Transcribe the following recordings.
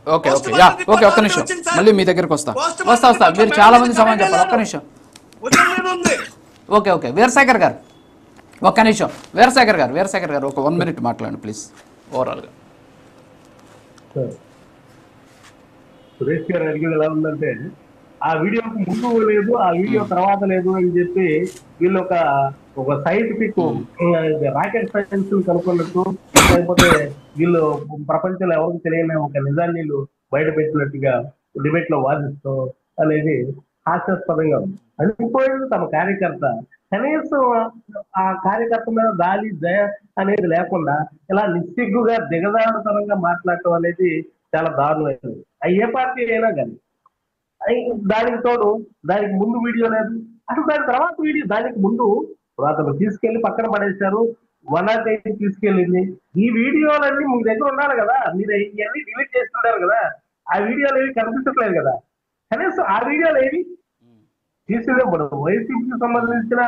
Okay okay yeah okay, ఒక్క నిమిషం మళ్ళీ మీ దగ్గరికి వస్తా. మీరు చాలా మంది సమాధానం చెప్పారు. ఒక్క నిమిషం. ఓకే ఓకే వీరశేఖర్ గారు ఒక్క నిమిషం. వీరశేఖర్ గారు ఒక 1 minute మాట్లాడండి ప్లీజ్. ఓవరాల్గా సురేష్ గారు అడిగేది ఎలా ఉందంటే, ఆ వీడియోకి ముందు లేదు, ఆ వీడియో తర్వాత లేదు అని చెప్పి వీళ్ళు ఒక సైంటిఫిక్ రాకెట్ సైన్స్ కనుక్కున్నట్టు, లేకపోతే వీళ్ళు ప్రపంచంలో ఎవరికి తెలియని ఒక నిజాన్ని వీళ్ళు బయట పెట్టినట్టుగా డిబేట్ లో వాదిస్తూ అనేది హాస్యాస్పదంగా ఉంది. అనిపోయేది తమ కార్యకర్త, కనీసం ఆ కార్యకర్త మీద దాడి దయ అనేది లేకుండా ఇలా నిస్సిగ్గుగా దిగజారుతనంగా మాట్లాడటం అనేది చాలా దారుణమైనది. ఏ పార్టీ అయినా కానీ దానికి తోడు దానికి ముందు వీడియో లేదు, అసలు దాని తర్వాత వీడియో, దానికి ముందు అతను తీసుకెళ్లి పక్కన పడేశారు, 108 తీసుకెళ్ళింది. ఈ వీడియోలన్నీ మీ దగ్గర ఉండాలి కదా, మీరు ఇవన్నీ డిలీట్ చేస్తుంటారు కదా, ఆ వీడియోలు ఏవి కనిపించట్లేదు కదా. కనీసం ఆ వీడియోలు ఏవి తీసుకెళ్ళి వైసీపీకి సంబంధించిన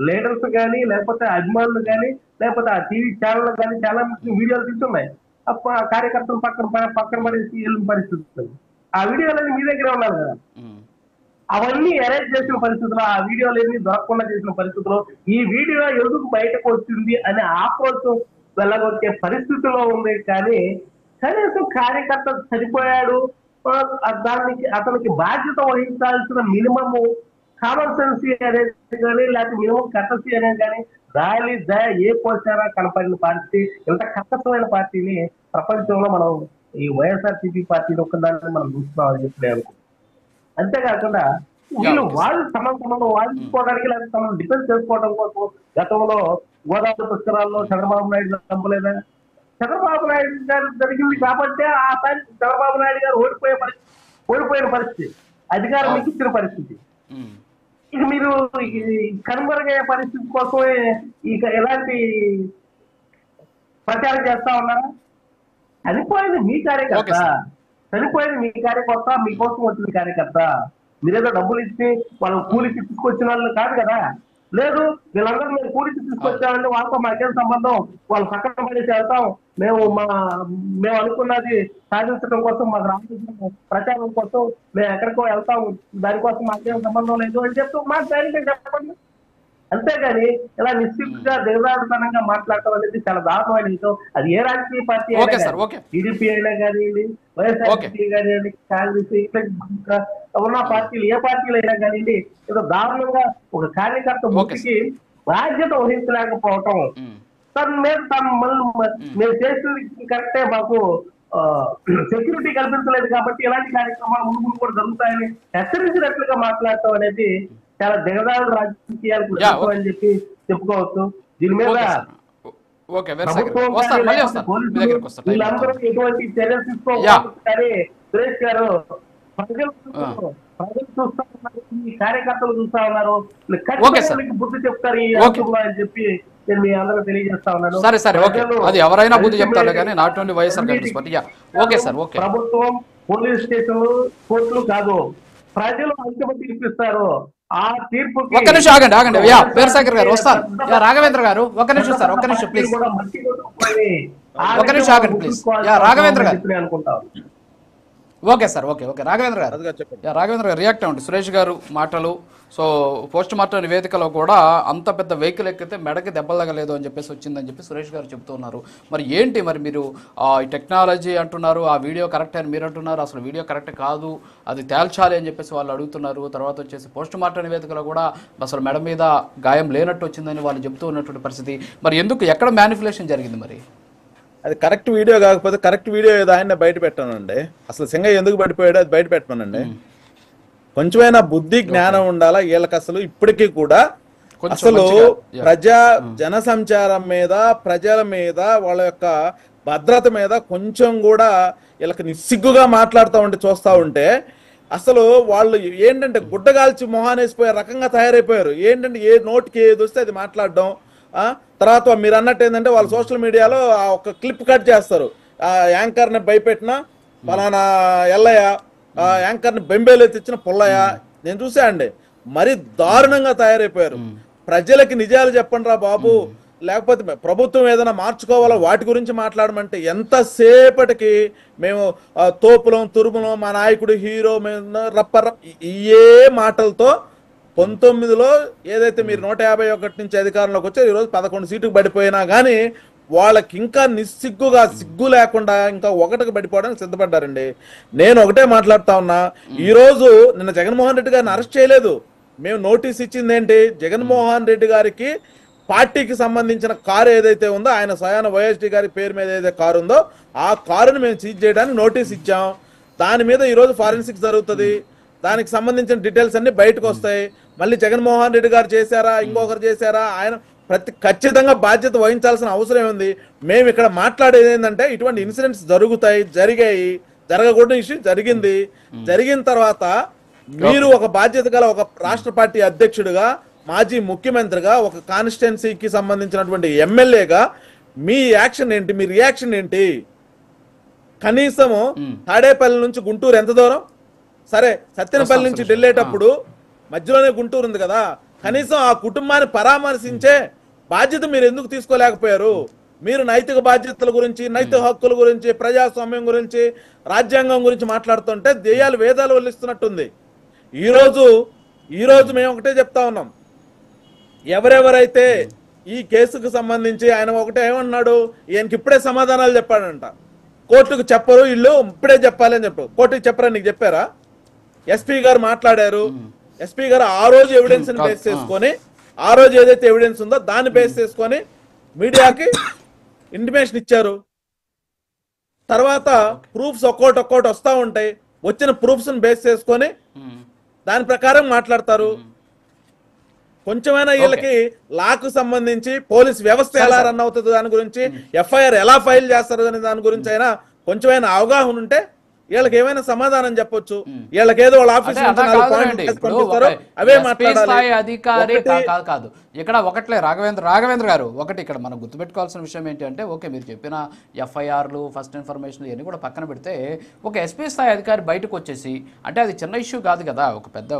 లీడర్స్ కానీ, లేకపోతే అభిమానులు కానీ, లేకపోతే ఆ టీవీ ఛానల్ కానీ చాలా వీడియోలు తీసున్నాయి. ఆ కార్యకర్తలు పక్కన పడేసి వెళ్ళిన పరిస్థితి. ఆ వీడియోలన్నీ మీ దగ్గరే ఉన్నారు కదా, అవన్నీ అరేంజ్ చేసిన పరిస్థితుల్లో, ఆ వీడియోలు ఏమి దొరకకుండా చేసిన పరిస్థితుల్లో ఈ వీడియో ఎందుకు బయటకు వచ్చింది అనే ఆక్రోశం వెళ్ళగొట్టే పరిస్థితిలో ఉంది. కానీ కనీసం కార్యకర్త చనిపోయాడు, అతనికి బాధ్యత వహించాల్సిన మినిమము కామన్ సెన్స్ అనేది కానీ, లేకపోతే మినిమం కట్టసి అనేది కానీ దాలి దయ ఏ కోసారా కనపడిన పార్టీ, ఇంత కట్టసమైన పార్టీని ప్రపంచంలో మనం ఈ వైఎస్ఆర్సీపీ పార్టీని ఒక్కదాన్ని మనం చూస్తున్నామని చెప్పి నేను అనుకుంటున్నాను. అంతేకాకుండా వీళ్ళు వాళ్ళు తమను వాదించుకోవడానికి, లేకపోతే తమను డిఫెన్స్ చేసుకోవడం కోసం గతంలో గోదావరి పుష్కరాల్లో చంద్రబాబు నాయుడు చంపలేదా? చంద్రబాబు నాయుడు గారు జరిగింది కాబట్టి ఆ సారి చంద్రబాబు నాయుడు గారు ఓడిపోయిన పరిస్థితి, అధికారం మీకు ఇచ్చిన పరిస్థితి. ఇక మీరు కనుమరుగయ్యే పరిస్థితి కోసమే ఇక ఎలాంటి ప్రచారం చేస్తా ఉన్నారా? చనిపోయింది మీ కార్యకర్త, మీకోసం వచ్చిన కార్యకర్త. మీరేదో డబ్బులు ఇచ్చి వాళ్ళు కూలికి తీసుకొచ్చిన వాళ్ళు కాదు కదా. లేదు, వీళ్ళందరూ మేము కూలికి తీసుకొచ్చామంటే వాళ్ళతో మాకేం సంబంధం, వాళ్ళు పక్కన పడేసి వెళ్తాం, మేము అనుకున్నది సాధించడం కోసం, మాకు రావాల్సిన ప్రచారం కోసం మేము ఎక్కడికో వెళ్తాం, దానికోసం మాకేం సంబంధం లేదు అని చెప్తూ మాకు ధైర్యంగా చెప్పండి. అంతేగాని ఇలా నిశ్చితంగా దిగజారుతనంగా మాట్లాడటం అనేది చాలా దారుణమైన విషయం. అది ఏ రాజకీయ పార్టీ అయినా, టీడీపీ అయినా కానివ్వండి, వైఎస్ఆర్సీపీ కానివ్వండి, కాంగ్రెస్, ఇట్లా ఉన్న పార్టీలు ఏ పార్టీలు అయినా కానివ్వండి, ఏదో దారుణంగా ఒక కార్యకర్త ముఖ్యకి బాధ్యత వహించలేకపోవటం, తన మీద మేము చేసింది కరెక్టే, మాకు సెక్యూరిటీ కల్పించలేదు కాబట్టి ఇలాంటి కార్యక్రమాలు ముందు కూడా జరుగుతాయని హెచ్చరించినట్లుగా మాట్లాడటం అనేది చాలా దిగజారు రాజకీయాలకు అని చెప్పి చెప్పుకోవచ్చు. దీని మీద వీళ్ళందరూ ఎటువంటి చర్యలు తీసుకోవాలి. సరే సురేష్ గారు, ప్రజలు చూస్తా ఉన్నారు, ఈ కార్యకర్తలు చూస్తా ఉన్నారు, బుద్ధి చెప్తారు ఈ అని చెప్పి నేను మీ అందరూ తెలియజేస్తా ఉన్నాను. సరే ఓకే, అది ఎవరైనా బుద్ధి చెప్తారు కానీ not only YSR Congress party. Okay sir, okay. ప్రభుత్వం, పోలీస్ స్టేషన్లు, కోర్టులు కాదు, ప్రజలు అంతిమ తీర్పిస్తారు. ఆ తీర్పు ఒక్క నిమిషం ఆగండి వీరశేఖర్ గారు వస్తారు. రాఘవేంద్ర గారు ఒక్క నిమిషం సార్, ఒక్క నిమిషం ప్లీజ్, ఒక్క నిమిషం ఆగండి ప్లీజ్. రాఘవేంద్ర గారు అనుకుంటారు. ఓకే సార్, ఓకే రాఘవేంద్ర గారు రియాక్ట్ అవ్వండి. సురేష్ గారు మాటలు. సో పోస్ట్ మార్టం నివేదికలో కూడా అంత పెద్ద వెహికల్ ఎక్కితే మెడకి దెబ్బలు తగలేదు అని చెప్పేసి వచ్చిందని చెప్పి సురేష్ గారు చెప్తున్నారు. మరి ఏంటి మరి మీరు ఈ టెక్నాలజీ అంటున్నారు, ఆ వీడియో కరెక్ట్ అని మీరు అంటున్నారు, అసలు వీడియో కరెక్ట్ కాదు, అది తేల్చాలి అని చెప్పేసి వాళ్ళు అడుగుతున్నారు. తర్వాత వచ్చేసి పోస్ట్ మార్టం నివేదికలో కూడా అసలు మెడ మీద గాయం లేనట్టు వచ్చిందని వాళ్ళు చెప్తూ ఉన్నటువంటి పరిస్థితి. మరి ఎందుకు, ఎక్కడ మ్యానిపులేషన్ జరిగింది? మరి అది కరెక్ట్ వీడియో కాకపోతే కరెక్ట్ వీడియో ఏదో ఆయన బయట పెట్టానండి. అసలు సింగయ్య ఎందుకు పడిపోయాడు అది బయట పెట్టమనండి. కొంచెమైనా బుద్ధి జ్ఞానం ఉండాలా వీళ్ళకి. అసలు ఇప్పటికీ కూడా అసలు జన సంచారం మీద, ప్రజల మీద, వాళ్ళ యొక్క భద్రత మీద కొంచెం కూడా వీళ్ళకి నిస్సిగ్గుగా మాట్లాడుతూ ఉంటే చూస్తూ ఉంటే అసలు వాళ్ళు ఏంటంటే గుడ్డగాల్చి మొహానేసిపోయే రకంగా తయారైపోయారు. ఏంటంటే ఏ నోటికి ఏది వస్తే అది మాట్లాడడం. తర్వాత మీరు అన్నట్టు ఏంటంటే వాళ్ళు సోషల్ మీడియాలో ఒక క్లిప్ కట్ చేస్తారు. యాంకర్ని భయపెట్టిన పలానా ఎల్లయ్య, యాంకర్ని బెంబేలు తెచ్చిన పుల్లయ్య, నేను చూసా అండి. మరి దారుణంగా తయారైపోయారు. ప్రజలకి నిజాలు చెప్పండి రా బాబు, లేకపోతే ప్రభుత్వం ఏదైనా మార్చుకోవాలో వాటి గురించి మాట్లాడమంటే ఎంతసేపటికి మేము తోపులం తురుములం మా నాయకుడు హీరో రప్ప ఏ మాటలతో 19లో ఏదైతే మీరు 151 నుంచి అధికారంలోకి వచ్చారు, ఈరోజు 11 సీటుకు పడిపోయినా కానీ వాళ్ళకి ఇంకా నిస్సిగ్గుగా సిగ్గు లేకుండా ఇంకా ఒకటికి పడిపోవడానికి సిద్ధపడ్డారండి. నేను ఒకటే మాట్లాడుతా ఉన్నా, ఈరోజు నిన్న జగన్మోహన్ రెడ్డి గారిని అరెస్ట్ చేయలేదు. మేము నోటీస్ ఇచ్చింది ఏంటి, జగన్మోహన్ రెడ్డి గారికి పార్టీకి సంబంధించిన కారు ఏదైతే ఉందో, ఆయన స్వయాన వైఎస్టీ గారి పేరు మీద ఏదైతే కారు ఉందో ఆ కారుని మేము సీజ్ చేయడానికి నోటీస్ ఇచ్చాం. దాని మీద ఈరోజు ఫారెన్సిక్ జరుగుతుంది, దానికి సంబంధించిన డీటెయిల్స్ అన్ని బయటకు వస్తాయి. మళ్ళీ జగన్మోహన్ రెడ్డి గారు చేశారా, ఇంకొకరు చేశారా, ఆయన ఖచ్చితంగా బాధ్యత వహించాల్సిన అవసరం ఉంది. మేము ఇక్కడ మాట్లాడేది ఏంటంటే, ఇటువంటి ఇన్సిడెంట్స్ జరిగాయి, జరగకూడని ఇష్యూ జరిగింది. జరిగిన తర్వాత మీరు ఒక బాధ్యత గల ఒక రాష్ట్ర పార్టీ అధ్యక్షుడిగా, మాజీ ముఖ్యమంత్రిగా, ఒక కాన్స్టిట్యున్సీకి సంబంధించినటువంటి ఎమ్మెల్యేగా మీ యాక్షన్ ఏంటి, మీ రియాక్షన్ ఏంటి? కనీసము తాడేపల్లి నుంచి గుంటూరు ఎంత దూరం? సరే, సత్తెనపల్లి నుంచి వెళ్ళేటప్పుడు మధ్యలోనే గుంటూరు ఉంది కదా, కనీసం ఆ కుటుంబాన్ని పరామర్శించే బాధ్యత మీరు ఎందుకు తీసుకోలేకపోయారు? మీరు నైతిక బాధ్యతల గురించి, నైతిక హక్కుల గురించి, ప్రజాస్వామ్యం గురించి, రాజ్యాంగం గురించి మాట్లాడుతుంటే దెయ్యాలు వేదాలు వల్లిస్తున్నట్టుంది. ఈరోజు మేము ఒకటే చెప్తా ఉన్నాం, ఎవరెవరైతే ఈ కేసుకు సంబంధించి ఆయన ఒకటే ఏమన్నాడు, ఈయనకి ఇప్పుడే సమాధానాలు చెప్పాడంట. కోర్టుకు చెప్పరు, ఇల్లు ఇప్పుడే చెప్పాలి అని చెప్పు. కోర్టుకు చెప్పరా, నీకు చెప్పారా? ఎస్పీ గారు మాట్లాడారు. ఎస్పీ గారు ఆ రోజు ఎవిడెన్స్ బేస్ చేసుకొని, ఆ రోజు ఏదైతే ఎవిడెన్స్ ఉందో దాన్ని బేస్ చేసుకొని మీడియాకి ఇంటిమేషన్ ఇచ్చారు. తర్వాత ప్రూఫ్స్ ఒక్కోటి వస్తూ ఉంటాయి. వచ్చిన ప్రూఫ్స్ బేస్ చేసుకొని దాని ప్రకారం మాట్లాడతారు. కొంచెమైనా వీళ్ళకి లాకు సంబంధించి పోలీస్ వ్యవస్థ ఎలా రన్ అవుతుంది, దాని గురించి ఎఫ్ఐఆర్ ఎలా ఫైల్ చేస్తారు అనే దాని గురించి అయినా కొంచెమైనా అవగాహన ఉంటే వీళ్ళకి ఏమైనా సమాధానం చెప్పొచ్చు. వీళ్ళకి ఏదో వాళ్ళ ఆఫీస్ అవే మాట్లాడాలి. అధికారి కాదు ఇక్కడ ఒకట్లే రాఘవేంద్ర గారు, ఒకటి ఇక్కడ మనం గుర్తుపెట్టుకోవాల్సిన విషయం ఏంటి అంటే, ఓకే మీరు చెప్పిన ఎఫ్ఐఆర్లు, ఫస్ట్ ఇన్ఫర్మేషన్ ఇవన్నీ కూడా పక్కన పెడితే, ఒక ఎస్పీ స్థాయి అధికారి బయటకు వచ్చేసి, అంటే అది చిన్న ఇష్యూ కాదు కదా,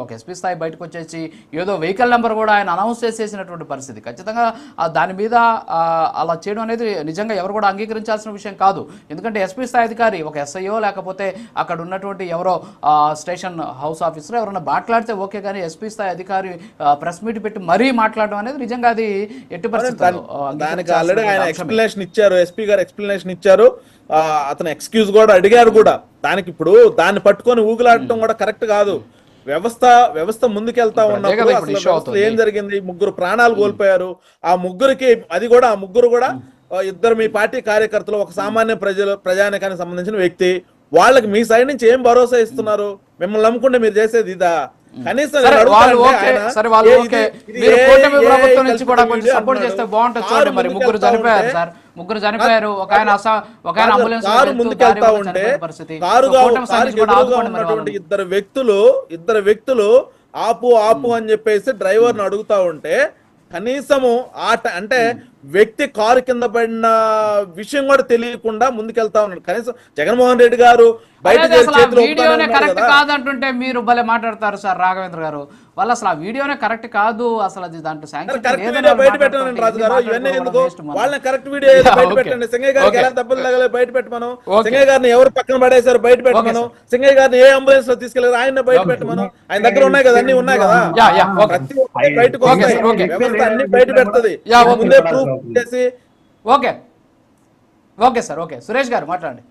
ఒక ఎస్పీ స్థాయి బయటకు వచ్చేసి ఏదో వెహికల్ నెంబర్ కూడా ఆయన అనౌన్స్ చేసేసినటువంటి పరిస్థితి. ఖచ్చితంగా దాని మీద అలా చేయడం అనేది నిజంగా ఎవరు కూడా అంగీకరించాల్సిన విషయం కాదు. ఎందుకంటే ఎస్పీ స్థాయి అధికారి ఒక ఎస్ఐఓ లేకపోతే అక్కడ ఉన్నటువంటి ఎవరో స్టేషన్ హౌస్ ఆఫీసర్ ఎవరైనా మాట్లాడితే ఓకే, కానీ ఎస్పీ స్థాయి అధికారి ప్రెస్ మీట్ పెట్టి మరీ మాట్లాడడం అనేది నిజంగా అది ఎట్టి పరిస్థితుల్లో దానికి ఆల్రెడీ ఆయన ఎక్స్ప్లెనేషన్ ఇచ్చారు, ఎస్పీ గారు ఎక్స్ప్లెనేషన్ ఇచ్చారు. అతను ఎక్స్క్యూజ్ కూడా అడిగారు కూడా. దానికి ఇప్పుడు దాన్ని పట్టుకొని ఊగులాడటం కూడా కరెక్ట్ కాదు. వ్యవస్థ ముందుకెళ్తా ఉన్నప్పుడు ఏం జరిగింది, 3 ప్రాణాలు కోల్పోయారు. ఆ ముగ్గురు కూడా ఇద్దరు మీ పార్టీ కార్యకర్తలు, ఒక సామాన్య ప్రజానికానికి సంబంధించిన వ్యక్తి. వాళ్ళకి మీ సైడ్ నుంచి ఏం భరోసా ఇస్తున్నారు? మిమ్మల్ని నమ్ముకుంటే మీరు చేసేది ఇదా? కనీసం ముగ్గురు చనిపోయారు. ఒక ఆయన ముందుకెళ్తా ఉంటే ఇద్దరు వ్యక్తులు ఆపు అని చెప్పేసి డ్రైవర్ ను అడుగుతా ఉంటే, కనీసము అంటే వ్యక్తి కారు కింద పడిన విషయం కూడా తెలియకుండా ముందుకెళ్తా ఉన్నాడు. కనీసం జగన్మోహన్ రెడ్డి గారు కరెక్ట్ కాదంటుంటే మీరు భలే మాట్లాడతారు సార్ రాఘవేంద్ర గారు. వాళ్ళు అసలు ఆ వీడియోనే కరెక్ట్ కాదు, అసలు అది దాంట్లో బయట పెట్టండి రాజు గారు. ఇవన్నీ ఎందుకు? వాళ్ళని కరెక్ట్ వీడియో బయట పెట్టండి. సింగయ్య గారికి ఎలా దెబ్బలు తగలే బయట పెట్టమను. సింగయ్య గారిని ఎవరు పక్కన పడేశారు బయట పెట్టమను. సింగయ్య గారిని ఏ అంబులెన్స్ లో తీసుకెళ్లారు ఆయన బయట పెట్టమను. ఆయన దగ్గర ఉన్నాయి కదా, అన్ని ఉన్నాయి కదా, ప్రతి బయటకు వస్తాయి. వ్యవస్థ అన్ని బయట పెడుతుంది. ముందే ప్రూఫ్ చేసి ఓకే సార్, ఓకే సురేష్ గారు మాట్లాడండి.